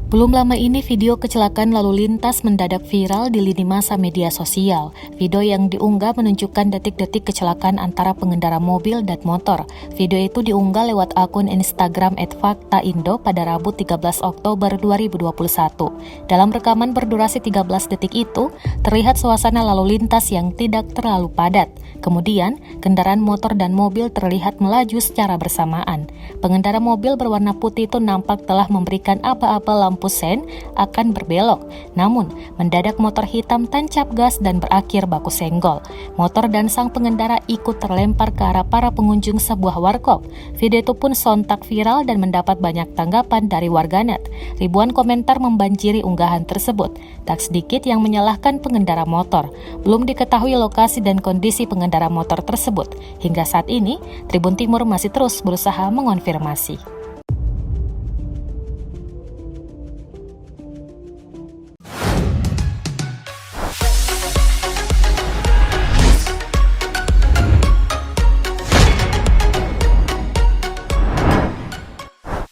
Belum lama ini video kecelakaan lalu lintas mendadak viral di lini masa media sosial. Video yang diunggah menunjukkan detik-detik kecelakaan antara pengendara mobil dan motor. Video itu diunggah lewat akun Instagram @faktaindo pada Rabu 13 Oktober 2021. Dalam rekaman berdurasi 13 detik itu, terlihat suasana lalu lintas yang tidak terlalu padat. Kemudian, kendaraan motor dan mobil terlihat melaju secara bersamaan. Pengendara mobil berwarna putih itu nampak telah memberikan aba-aba lampu sen akan berbelok. Namun, mendadak motor hitam tancap gas dan berakhir baku senggol. Motor dan sang pengendara ikut terlempar ke arah para pengunjung sebuah warkop. Video itu pun sontak viral dan mendapat banyak tanggapan dari warganet. Ribuan komentar membanjiri unggahan tersebut. Tak sedikit yang menyalahkan pengendara motor. Belum diketahui lokasi dan kondisi pengendara motor tersebut. Hingga saat ini, Tribun Timur masih terus berusaha mengonfirmasi.